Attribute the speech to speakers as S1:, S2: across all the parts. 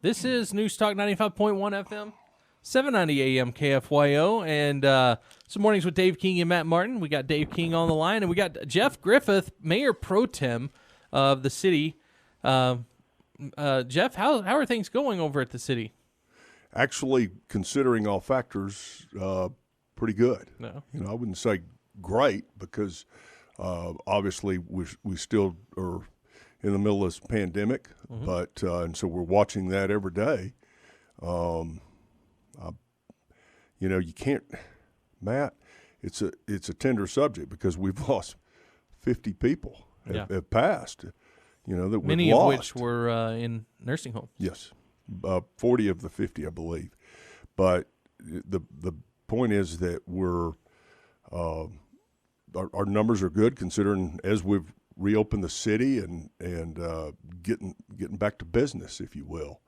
S1: This is News Talk 95.1 FM, 790 AM KFYO, and some mornings with Dave King and Matt Martin. We got Dave King on the line, and we got Jeff Griffith, Mayor Pro Tem of the city. Jeff, how are things going over at the city?
S2: Actually, considering all factors, pretty good.
S1: No.
S2: I wouldn't say great because obviously we still are in the middle of this pandemic, but and so we're watching that every day. You can't, Matt. It's a tender subject because we've lost 50 people have passed. That we've
S1: many
S2: lost.
S1: of which were in nursing homes.
S2: Yes, 40 of the 50, I believe. But the point is that we're our numbers are good considering as we've reopened the city and getting back to business, if you will.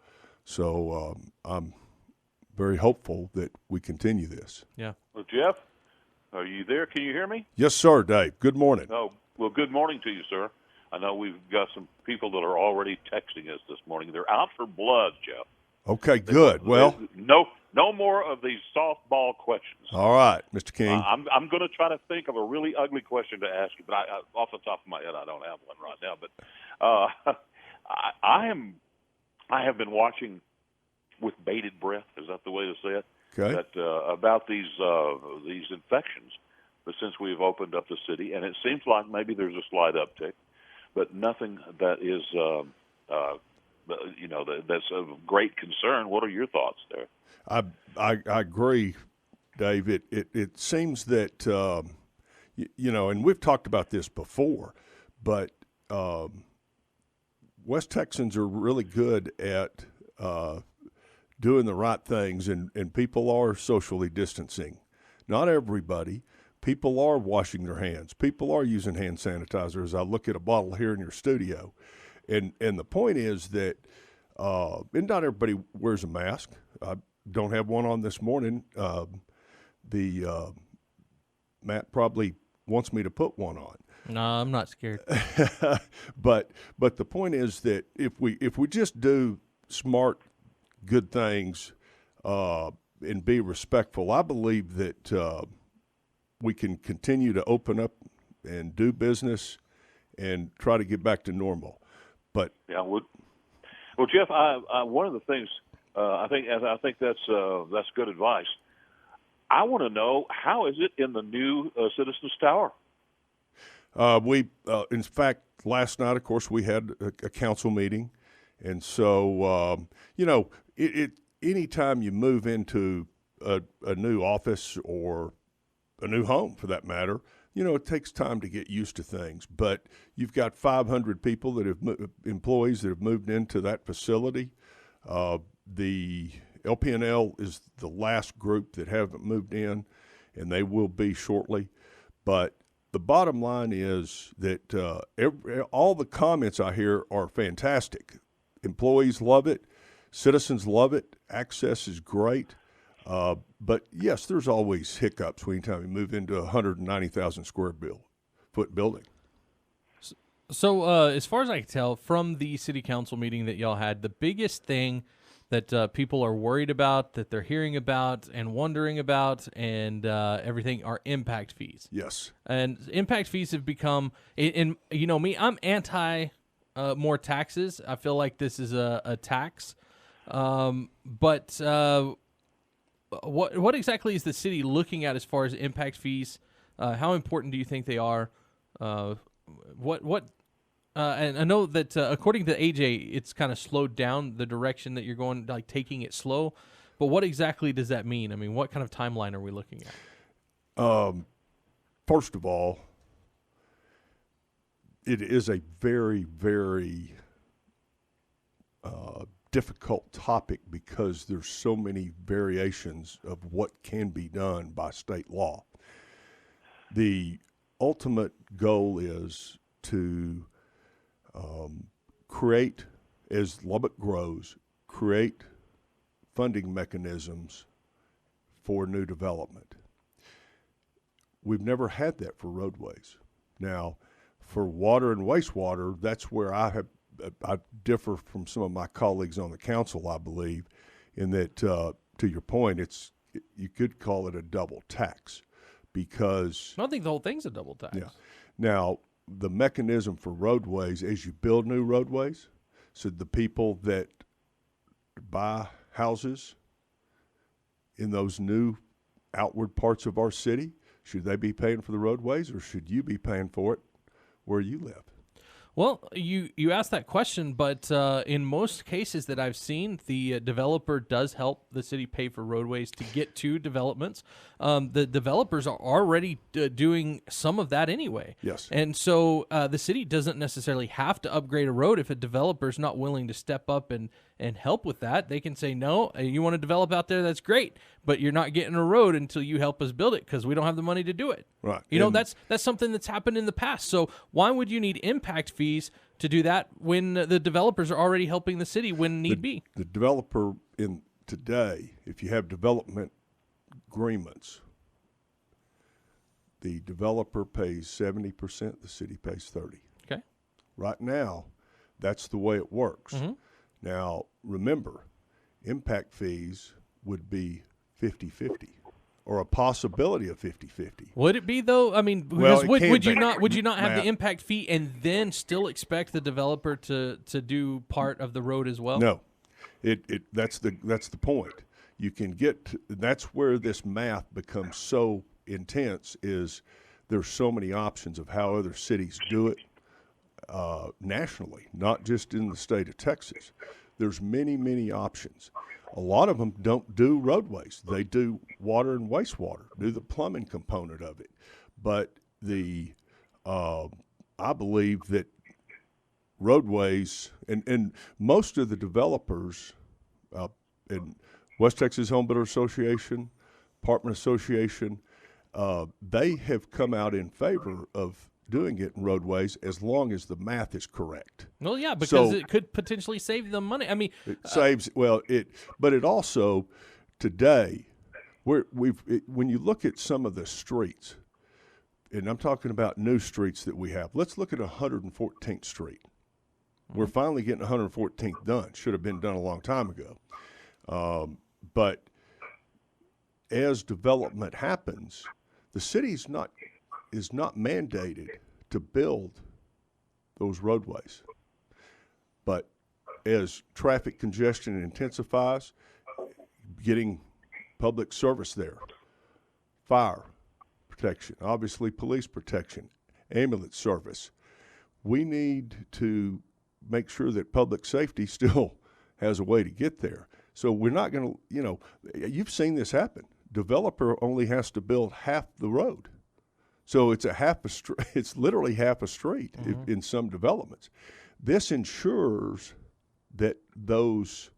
S2: So I'm very hopeful that we continue this.
S1: Yeah.
S3: Well, Jeff, are you there? Can you hear me?
S2: Yes, sir, Dave. Good morning.
S3: Oh, well, good morning to you, sir. I know we've got some people that are already texting us this morning. They're out for blood, Jeff.
S2: Okay, good. Well,
S3: no more of these softball questions.
S2: All right, Mr. King.
S3: I'm going to try to think of a really ugly question to ask you, but off the top of my head, I don't have one right now. But I have been watching with bated breath. Is that the way to say it?
S2: Okay.
S3: That about these infections, but since we've opened up the city, and it seems like maybe there's a slight uptick, but nothing that is that's of great concern. What are your thoughts there?
S2: I agree, Dave. It seems that and we've talked about this before, but West Texans are really good at doing the right things, and people are socially distancing. Not everybody. People are washing their hands. People are using hand sanitizer, as I look at a bottle here in your studio. And the point is that and not everybody wears a mask. I don't have one on this morning. Matt probably wants me to put one on.
S1: No, I'm not scared.
S2: but the point is that if we just do smart, good things and be respectful, I believe that we can continue to open up and do business and try to get back to normal. But
S3: yeah, well, Jeff, one of the things I think that's good advice. I want to know, how is it in the new Citizens Tower?
S2: In fact, last night, of course, we had a council meeting, and so anytime you move into a new office or a new home, for that matter, it takes time to get used to things. But you've got 500 people that have employees that have moved into that facility. The LPNL is the last group that haven't moved in, and they will be shortly. But the bottom line is that all the comments I hear are fantastic. Employees love it. Citizens love it. Access is great. But, yes, there's always hiccups anytime you move into a 190,000 square foot building.
S1: So as far as I can tell from the city council meeting that y'all had, the biggest thing that people are worried about, that they're hearing about and wondering about and everything are impact fees.
S2: Yes.
S1: And impact fees have become, and me, I'm anti more taxes. I feel like this is a tax. But what exactly is the city looking at as far as impact fees? How important do you think they are? And I know that according to AJ, it's kind of slowed down the direction that you're going, like taking it slow. But what exactly does that mean? I mean, what kind of timeline are we looking at?
S2: First of all, it is a very, very difficult topic because there's so many variations of what can be done by state law. The ultimate goal is to create, as Lubbock grows, create funding mechanisms for new development. We've never had that for roadways. Now, for water and wastewater, that's where I have I differ from some of my colleagues on the council, I believe, in that, to your point, you could call it a double tax because.
S1: I think the whole thing's a double tax.
S2: Yeah. Now, the mechanism for roadways, as you build new roadways, so the people that buy houses in those new outward parts of our city, should they be paying for the roadways or should you be paying for it where you live?
S1: Well, you asked that question, but in most cases that I've seen, the developer does help the city pay for roadways to get to developments. The developers are already doing some of that anyway.
S2: Yes.
S1: And so the city doesn't necessarily have to upgrade a road if a developer's not willing to step up and help with that. They can say, no, you want to develop out there, that's great, but you're not getting a road until you help us build it because we don't have the money to do it.
S2: Right.
S1: You know, that's something that's happened in the past. So why would you need impact fees to do that when the developers are already helping the city when need be?
S2: The developer in today, if you have development agreements, the developer pays 70%, the city pays 30%.
S1: Okay.
S2: Right now, that's the way it works.
S1: Mm-hmm.
S2: Now, remember, impact fees would be 50-50 or a possibility of 50-50.
S1: Would it be though? I mean,
S2: Well,
S1: because
S2: it
S1: would
S2: can
S1: you
S2: be.
S1: not have
S2: Matt.
S1: the impact fee and then still expect the developer to do part of the road as well?
S2: No, that's the point. You can that's where this math becomes so intense. Is there's so many options of how other cities do it nationally, not just in the state of Texas. There's many options. A lot of them don't do roadways. They do water and wastewater, do the plumbing component of it. But I believe that roadways and most of the developers in West Texas Home Builder Association, Apartment Association, they have come out in favor of doing it in roadways as long as the math is correct.
S1: Well, yeah, because it could potentially save them money. I mean,
S2: it saves but it also today when you look at some of the streets, and I'm talking about new streets that we have. Let's look at 114th Street. We're finally getting 114th done. Should have been done a long time ago. But as development happens, the city is not mandated to build those roadways. But as traffic congestion intensifies, getting public service there, fire protection, obviously police protection, ambulance service, we need to make sure that public safety still has a way to get there. So we're not going to, you've seen this happen. Developer only has to build half the road. So it's it's literally half a street in some developments. This ensures that those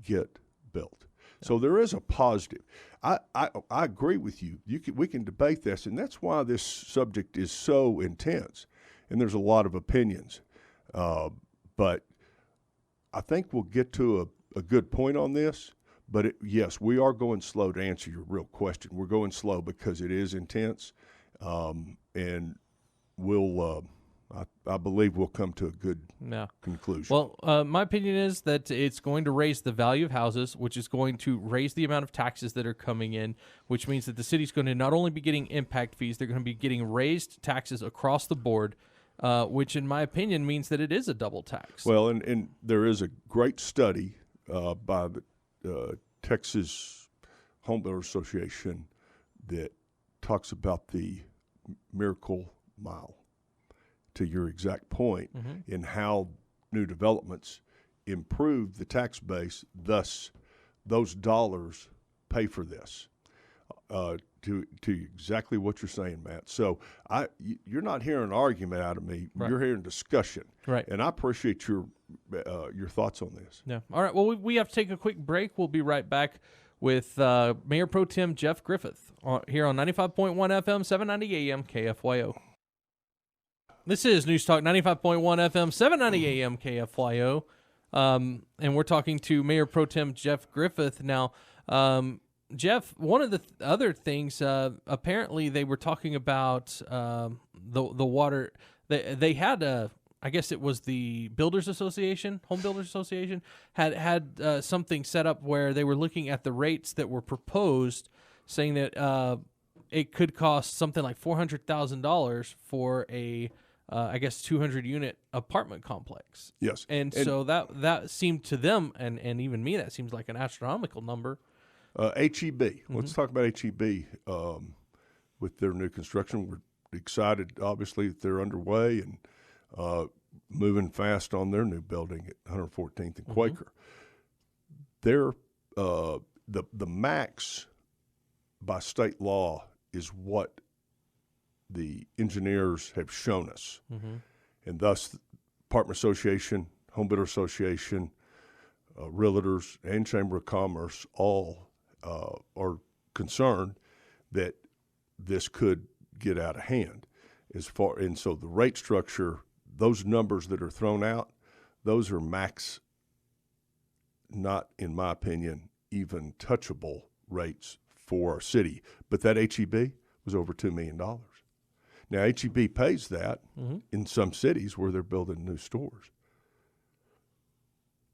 S2: get built. So there is a positive. I agree with you. We can debate this, and that's why this subject is so intense, and there's a lot of opinions. But I think we'll get to a good point on this. But yes, we are going slow to answer your real question. We're going slow because it is intense, and we'll. I believe we'll come to a good conclusion.
S1: Well, my opinion is that it's going to raise the value of houses, which is going to raise the amount of taxes that are coming in, which means that the city's going to not only be getting impact fees, they're going to be getting raised taxes across the board, which in my opinion means that it is a double tax.
S2: Well, and there is a great study by the Texas Home Builder Association that talks about the Miracle Mile, to your exact point, in how new developments improve the tax base, thus those dollars pay for this, to exactly what you're saying, Matt. So you're not hearing an argument out of me.
S1: Right.
S2: You're hearing discussion.
S1: Right.
S2: And I appreciate your thoughts on this.
S1: Yeah. All right. Well, we have to take a quick break. We'll be right back with Mayor Pro Tem Jeff Griffith here on 95.1 FM, 790 AM, KFYO. This is News Talk 95.1 FM, 790 AM, KFYO. And we're talking to Mayor Pro Tem Jeff Griffith. Now, Jeff, one of the other things, apparently they were talking about the water. They had I guess it was the Builders Association, Home Builders Association, had something set up where they were looking at the rates that were proposed, saying that it could cost something like $400,000 for a, I guess, 200-unit apartment complex.
S2: Yes.
S1: And so that seemed to them, and even me, that seems like an astronomical number.
S2: H.E.B. Let's talk about H.E.B. With their new construction. We're excited, obviously, that they're underway and moving fast on their new building at 114th and Quaker. They're the max by state law is what the engineers have shown us, and thus the Apartment Association, Home Builder Association, realtors, and Chamber of Commerce all are concerned that this could get out of hand. And so the rate structure, those numbers that are thrown out, those are max, not, in my opinion, even touchable rates for our city. But that H.E.B. was over $2 million. Now, H.E.B. pays that in some cities where they're building new stores.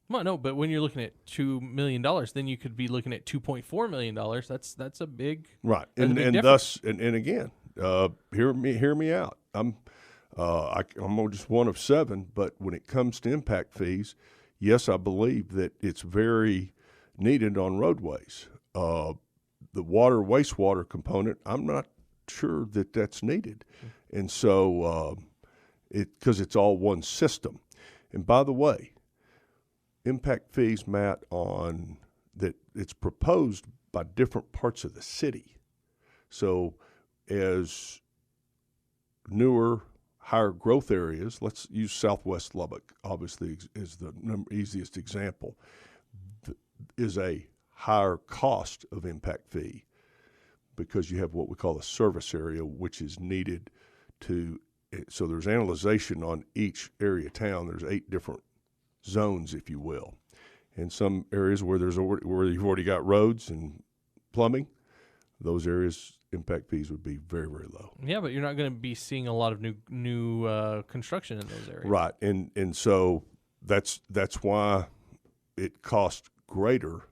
S1: Well, no, but when you're looking at $2 million, then you could be looking at $2.4 million. That's a big
S2: right.
S1: That's
S2: And
S1: a big
S2: and
S1: difference.
S2: thus and again, hear me out. I'm just one of seven, but when it comes to impact fees, yes, I believe that it's very needed on roadways. The water wastewater component, I'm not sure that that's needed, and so because it's all one system. And by the way, impact fees, Matt, on that it's proposed by different parts of the city. So as newer, higher growth areas, let's use Southwest Lubbock, obviously, is the easiest example, is a higher cost of impact fee because you have what we call a service area, which is needed to, so there's analyzation on each area of town. There's 8 different zones, if you will. In some areas where where you've already got roads and plumbing, those areas impact fees would be very, very low.
S1: Yeah, but you're not going to be seeing a lot of new construction in those areas.
S2: Right, and so that's why it costs greater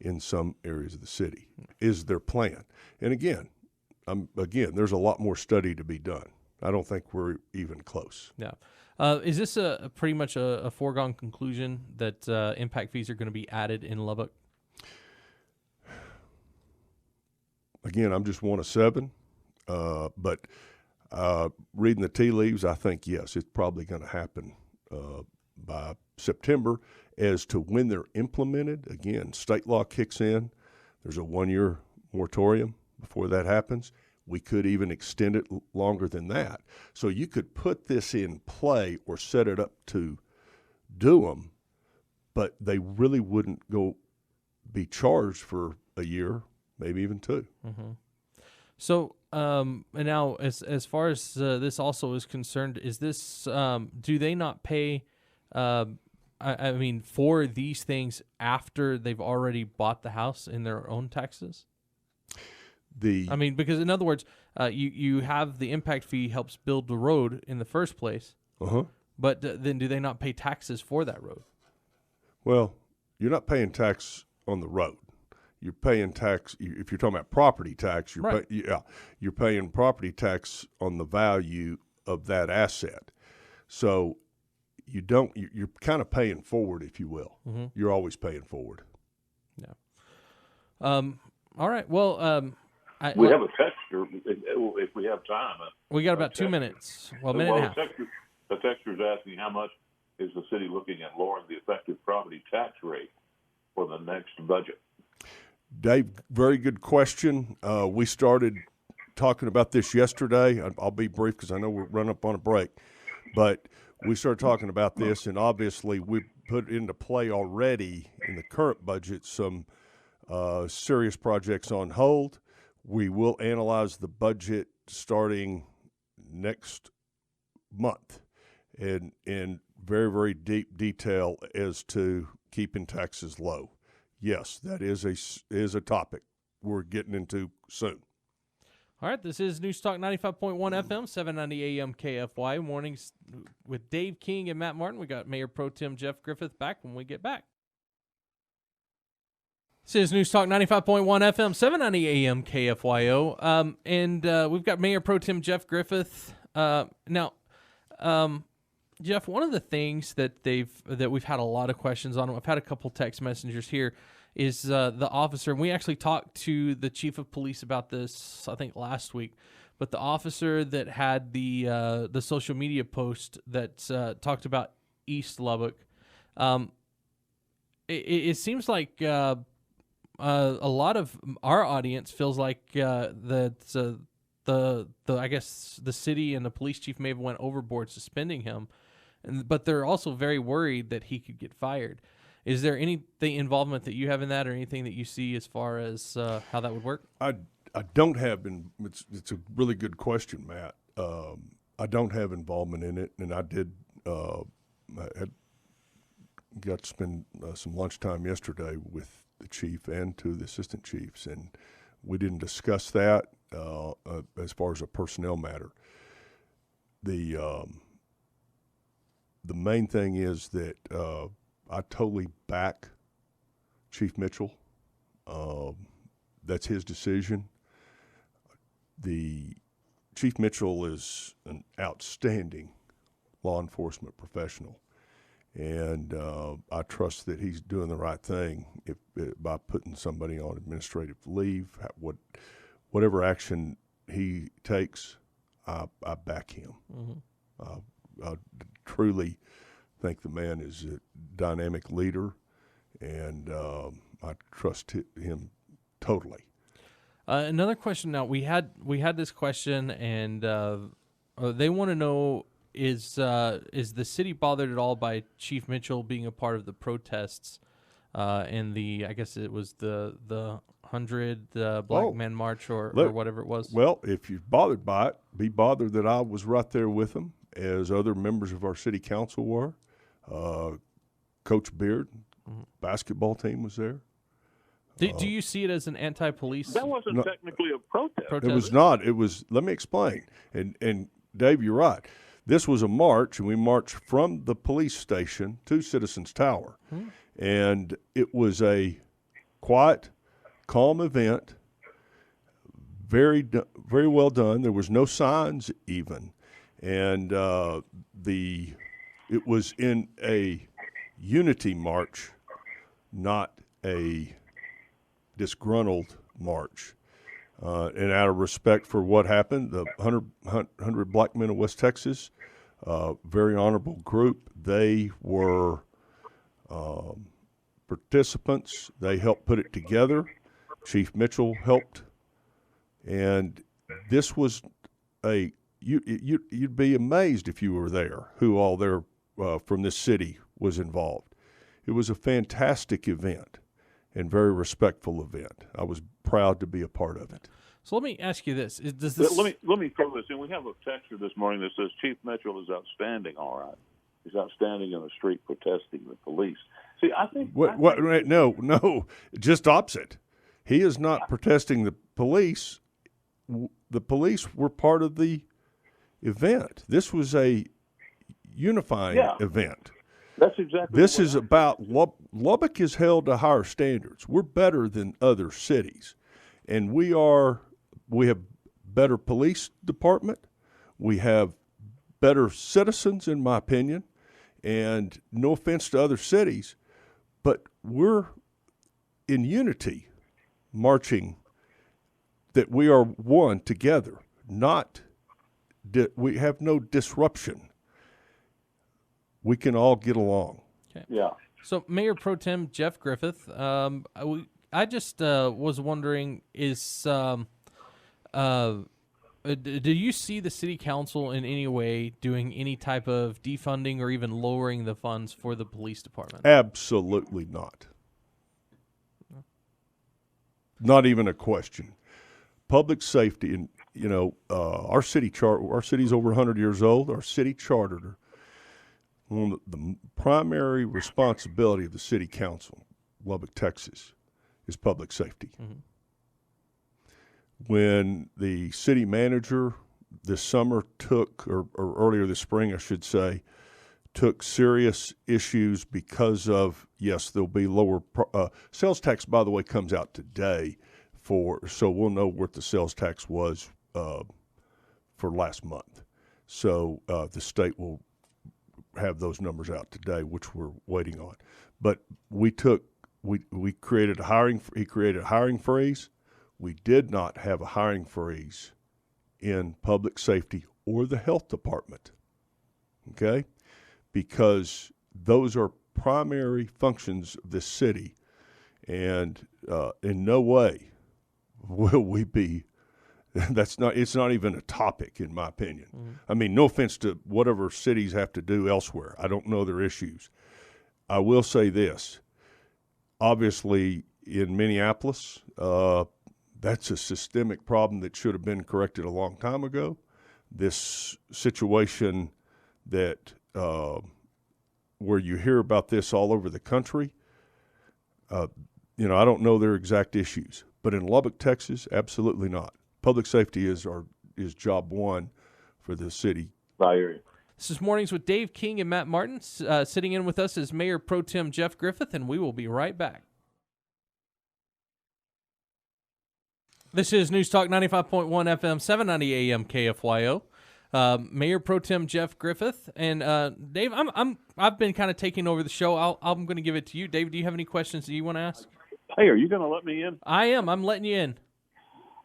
S2: in some areas of the city. Is their plan? And again, there's a lot more study to be done. I don't think we're even close.
S1: Yeah. Is this pretty much a foregone conclusion that impact fees are going to be added in Lubbock?
S2: Again, I'm just one of seven, but reading the tea leaves, I think, yes, it's probably going to happen by September. As to when they're implemented, again, state law kicks in. There's a 1-year moratorium before that happens. We could even extend it longer than that. So you could put this in play or set it up to do them, but they really wouldn't be charged for a year, maybe even 2.
S1: Mm-hmm. So, and now as far as this also is concerned, is this do they not pay? I mean, for these things after they've already bought the house in their own taxes? I mean, because in other words, you have the impact fee helps build the road in the first place. But then do they not pay taxes for that road?
S2: Well, you're not paying tax on the road. You're paying tax if you're talking about property tax. You're paying property tax on the value of that asset. So you're kind of paying forward, if you will. Mm-hmm. You're always paying forward.
S1: Yeah. All right. Well,
S3: we have a texture if we have time.
S1: We got about 2 minutes. Well, a minute and a half.
S3: The texture is asking how much is the city looking at lowering the effective property tax rate for the next budget?
S2: Dave, very good question. We started talking about this yesterday. I'll be brief because I know we're running up on a break. But we started talking about this, and obviously we put into play already in the current budget some serious projects on hold. We will analyze the budget starting next month and in very, very deep detail as to keeping taxes low. Yes, that is a topic we're getting into soon.
S1: All right, this is News Talk 95.1 FM, 790 AM KFYO mornings with Dave King and Matt Martin. We got Mayor Pro Tem Jeff Griffith back when we get back. This is News Talk 95.1 FM, 790 AM KFYO. And we've got Mayor Pro Tem Jeff Griffith. Now, Jeff, one of the things that we've had a lot of questions on, I've had a couple text messengers here, is the officer, and we actually talked to the chief of police about this, I think, last week, but the officer that had the social media post that talked about East Lubbock, it seems like a lot of our audience feels like that I guess the city and the police chief may have went overboard suspending him, but they're also very worried that he could get fired. Is there any involvement that you have in that, or anything that you see as far as how that would work?
S2: I don't have. It's a really good question, Matt. I don't have involvement in it, and I did. I got to spend some lunchtime yesterday with the chief and two of the assistant chiefs, and we didn't discuss that as far as a personnel matter. The main thing is that I totally back Chief Mitchell. That's his decision. The Chief Mitchell is an outstanding law enforcement professional, and I trust that he's doing the right thing by putting somebody on administrative leave. Whatever action he takes, I back him. Mm-hmm. I truly think the man is a dynamic leader, and I trust him totally.
S1: Another question. Now we had this question, and they want to know: is the city bothered at all by Chief Mitchell being a part of the protests and I guess it was the 100 Black Men March or whatever it was?
S2: Well, if you're bothered by it, be bothered that I was right there with them, as other members of our city council were. Coach Beard, basketball team was there.
S1: Do you see it as an anti-police?
S3: That wasn't technically a protest.
S2: It was not. It was. Let me explain. And Dave, you're right. This was a march, and we marched from the police station to Citizens Tower, and it was a quiet, calm event. Very well done. There was no signs even, and it was in a unity march, not a disgruntled march. And out of respect for what happened, the 100 Black Men of West Texas, very honorable group. They were participants. They helped put it together. Chief Mitchell helped. And this was you'd be amazed if you were there who all there from this city was involved. It was a fantastic event and very respectful event. I was proud to be a part of it.
S1: So let me ask you this: does this?
S3: Let me throw this in. We have a texter this morning that says Chief Mitchell is outstanding. All right, he's outstanding in the street protesting the police. See, I think
S2: no, just opposite. He is not protesting the police. The police were part of the event. This was a unifying event.
S3: That's exactly.
S2: This is about Lubbock is held to higher standards. We're better than other cities, and we have better police department. We have better citizens, in my opinion. And no offense to other cities, but we're in unity, marching. That we are one together. We have no disruption. We can all get along.
S1: Okay. Yeah. So, Mayor Pro Tem Jeff Griffith, I just was wondering, do you see the city council in any way doing any type of defunding or even lowering the funds for the police department?
S2: Absolutely not. Not even a question. Public safety, and our city our city's over 100 years old. Our city charter, one of the primary responsibility of the city council, Lubbock, Texas, is public safety. Mm-hmm. when the city manager this summer took, or earlier this spring, I should say, took serious issues because of, yes, there'll be lower sales tax, by the way, comes out today so we'll know what the sales tax was for last month. So the state will have those numbers out today, which we're waiting on. But we created he created a hiring freeze. We did not have a hiring freeze in public safety or the health department, okay? Because those are primary functions of this city, and in no way will we be. It's not even a topic, in my opinion. Mm-hmm. I mean, no offense to whatever cities have to do elsewhere. I don't know their issues. I will say this. Obviously, in Minneapolis, that's a systemic problem that should have been corrected a long time ago. This situation that where you hear about this all over the country, I don't know their exact issues. But in Lubbock, Texas, absolutely not. Public safety is job one for the city.
S3: I hear you.
S1: This is Mornings with Dave King and Matt Martin. Sitting in with us is Mayor Pro Tem Jeff Griffith, and we will be right back. This is News Talk 95.1 FM, 790 AM KFYO. Mayor Pro Tem Jeff Griffith and Dave. I've been kind of taking over the show. I'm going to give it to you, Dave. Do you have any questions that you want to ask?
S3: Hey, are you going to let me in?
S1: I am. I'm letting you in.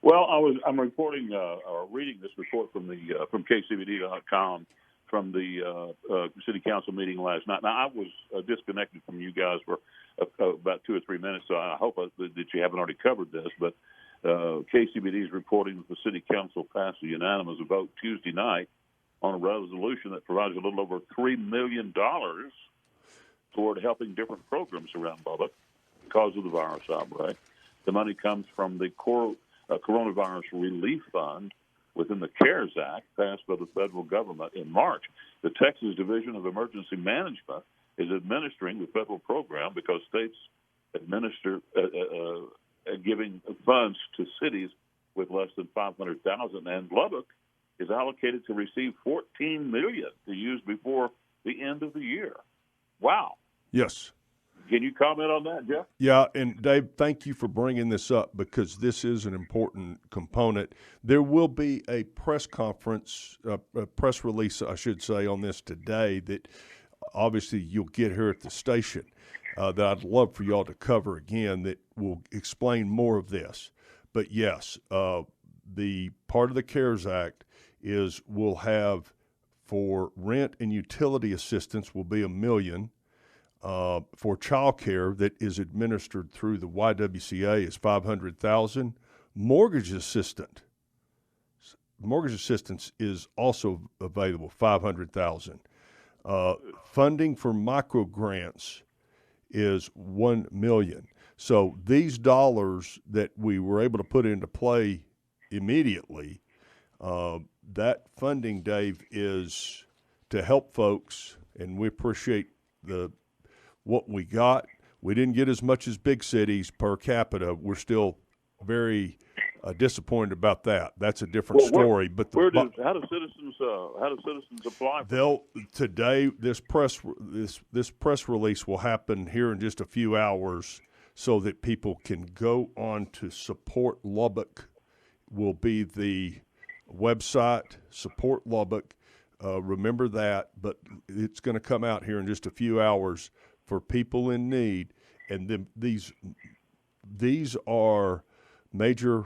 S3: Well, I'm reporting or reading this report from KCBD.com from the city council meeting last night. Now, I was disconnected from you guys for about 2 or 3 minutes, so I hope that you haven't already covered this. But KCBD is reporting that the city council passed a unanimous vote Tuesday night on a resolution that provides a little over $3 million toward helping different programs around Lubbock because of the virus outbreak. The money comes from the Coronavirus Relief Fund within the CARES Act passed by the federal government in March. The Texas Division of Emergency Management is administering the federal program because states administer giving funds to cities with less than 500,000, and Lubbock is allocated to receive $14 million to use before the end of the year. Wow.
S2: Yes.
S3: Can you comment on that, Jeff?
S2: Yeah, and Dave, thank you for bringing this up because this is an important component. There will be a press conference, a press release, I should say, on this today that obviously you'll get here at the station that I'd love for y'all to cover again that will explain more of this. But yes, the part of the CARES Act is we'll have for rent and utility assistance will be $1 million. For child care that is administered through the YWCA is $500,000. Mortgage assistance is also available, $500,000. Funding for micro grants is $1 million. So these dollars that we were able to put into play immediately, that funding, Dave, is to help folks, and we appreciate what we got. We didn't get as much as big cities per capita. We're still very disappointed about that. That's a different story. But
S3: how do citizens apply?
S2: Today this press release will happen here in just a few hours, so that people can go on to Support Lubbock. Will be the website, Support Lubbock. Remember that, but it's going to come out here in just a few hours for people in need, and these are major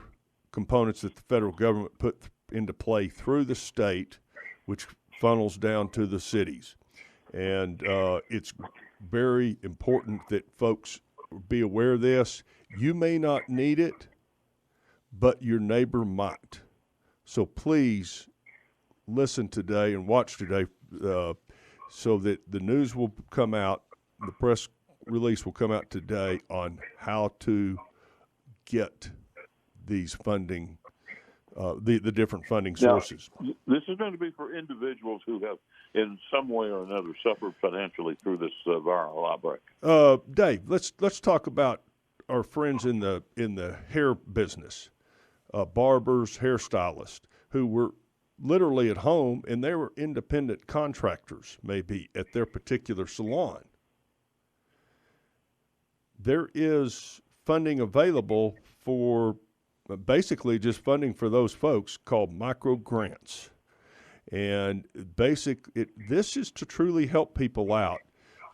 S2: components that the federal government put into play through the state, which funnels down to the cities. And it's very important that folks be aware of this. You may not need it, but your neighbor might. So please listen today and watch today so that the news will come out. The press release will come out today on how to get these funding, the different funding sources.
S3: Now, this is going to be for individuals who have, in some way or another, suffered financially through this viral outbreak.
S2: Dave, let's talk about our friends in the hair business. barbers, hairstylists who were literally at home, and they were independent contractors maybe at their particular salon. There is funding available for basically just funding for those folks called micro grants. And this is to truly help people out.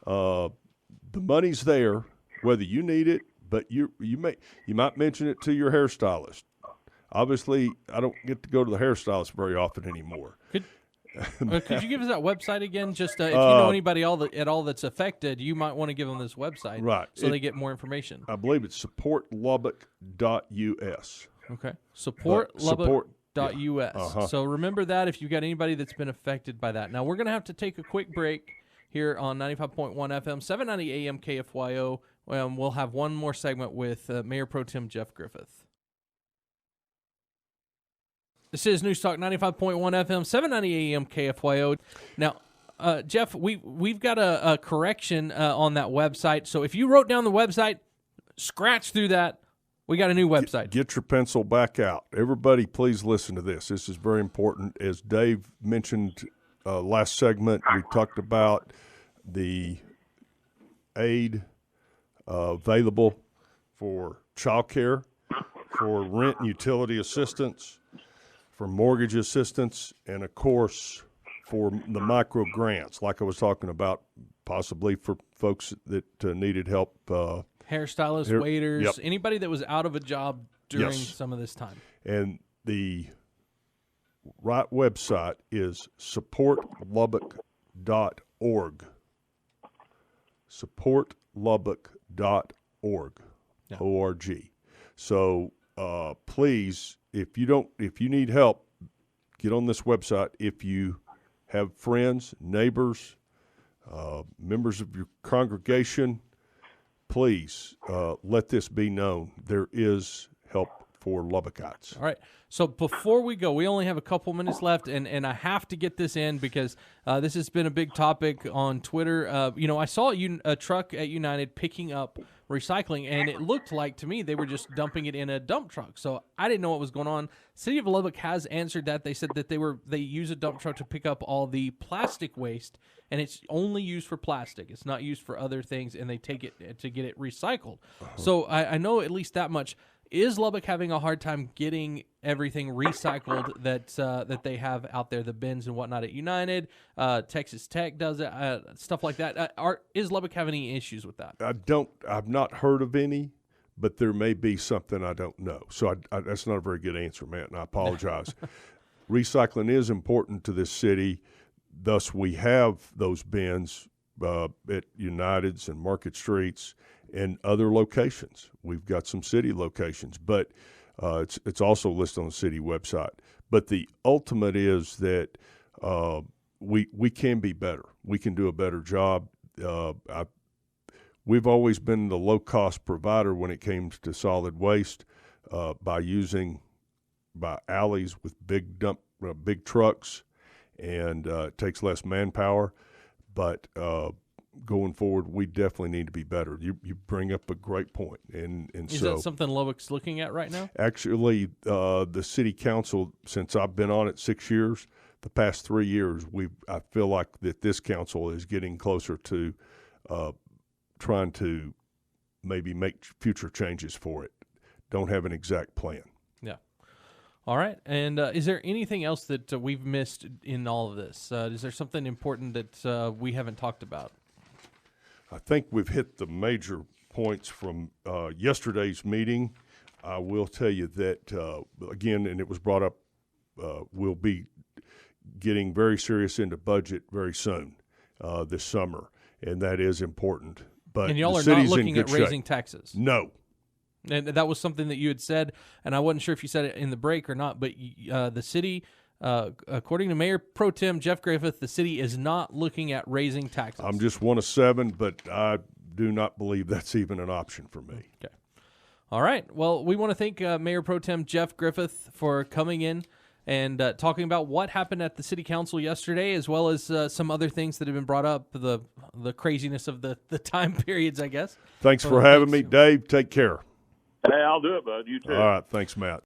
S2: The money's there, whether you need it, but you might mention it to your hairstylist. Obviously, I don't get to go to the hairstylist very often anymore.
S1: Could you give us that website again? Just if you know anybody at all that's affected, you might want to give them this website,
S2: right?
S1: So they get more information.
S2: I believe it's supportlubbock.us.
S1: Okay, supportlubbock.us.
S2: Uh-huh.
S1: So remember that if you've got anybody that's been affected by that. Now we're going to have to take a quick break here on 95.1 FM, 790 AM KFYO. We'll have one more segment with Mayor Pro Tem Jeff Griffith. This is News Talk 95.1 FM, 790 AM KFYO. Now, Jeff, we've got a correction on that website. So if you wrote down the website, scratch through that. We got a new website.
S2: Get your pencil back out. Everybody, please listen to this. This is very important. As Dave mentioned last segment, we talked about the aid available for child care, for rent and utility assistance, for mortgage assistance, and, of course, for the micro grants, like I was talking about, possibly for folks that needed help.
S1: Hairstylists, waiters,
S2: yep.
S1: Anybody that was out of a job during some of this time. And
S2: the right website is supportlubbock.org. Supportlubbock.org.
S1: Yeah.
S2: O-R-G. So please, if you need help, get on this website. If you have friends, neighbors, members of your congregation, please let this be known. There is help for Lubbockites.
S1: All right. So before we go, we only have a couple minutes left, and I have to get this in because this has been a big topic on Twitter. I saw a truck at United picking up recycling, and it looked like to me they were just dumping it in a dump truck. So I didn't know what was going on. City of Lubbock has answered that. They said that they use a dump truck to pick up all the plastic waste, and it's only used for plastic. It's not used for other things, and they take it to get it recycled. So I know at least that much. Is Lubbock having a hard time getting everything recycled that they have out there, the bins and whatnot at United? Texas Tech does it, stuff like that. Is Lubbock having any issues with that?
S2: I've not heard of any, but there may be something I don't know. So that's not a very good answer, Matt, and I apologize. Recycling is important to this city. Thus, we have those bins at United's and Market Streets and other locations. We've got some city locations, but it's also listed on the city website. But the ultimate is that we can be better. We can do a better job. We've always been the low-cost provider when it came to solid waste by alleys with big trucks, and it takes less manpower. But going forward, we definitely need to be better. You bring up a great point, and
S1: is that something Lubbock's looking at right now?
S2: Actually, the city council, since I've been on it 6 years, the past 3 years, I feel like that this council is getting closer to trying to maybe make future changes for it. Don't have an exact plan.
S1: Yeah. All right. And is there anything else that we've missed in all of this? Is there something important that we haven't talked about?
S2: I think we've hit the major points from yesterday's meeting. I will tell you that, again, and it was brought up, we'll be getting very serious into budget very soon this summer, and that is important. But
S1: and y'all are not looking at raising taxes?
S2: No.
S1: And that was something that you had said, and I wasn't sure if you said it in the break or not, but the city, according to Mayor Pro Tem Jeff Griffith, the city is not looking at raising taxes.
S2: I'm just one of seven, but I do not believe that's even an option for me.
S1: Okay. All right. Well, we want to thank Mayor Pro Tem Jeff Griffith for coming in and talking about what happened at the city council yesterday, as well as some other things that have been brought up, the craziness of the time periods, I guess.
S2: Thanks for having me, Dave. Take care.
S3: Hey, I'll do it, bud. You too.
S2: All right. Thanks, Matt.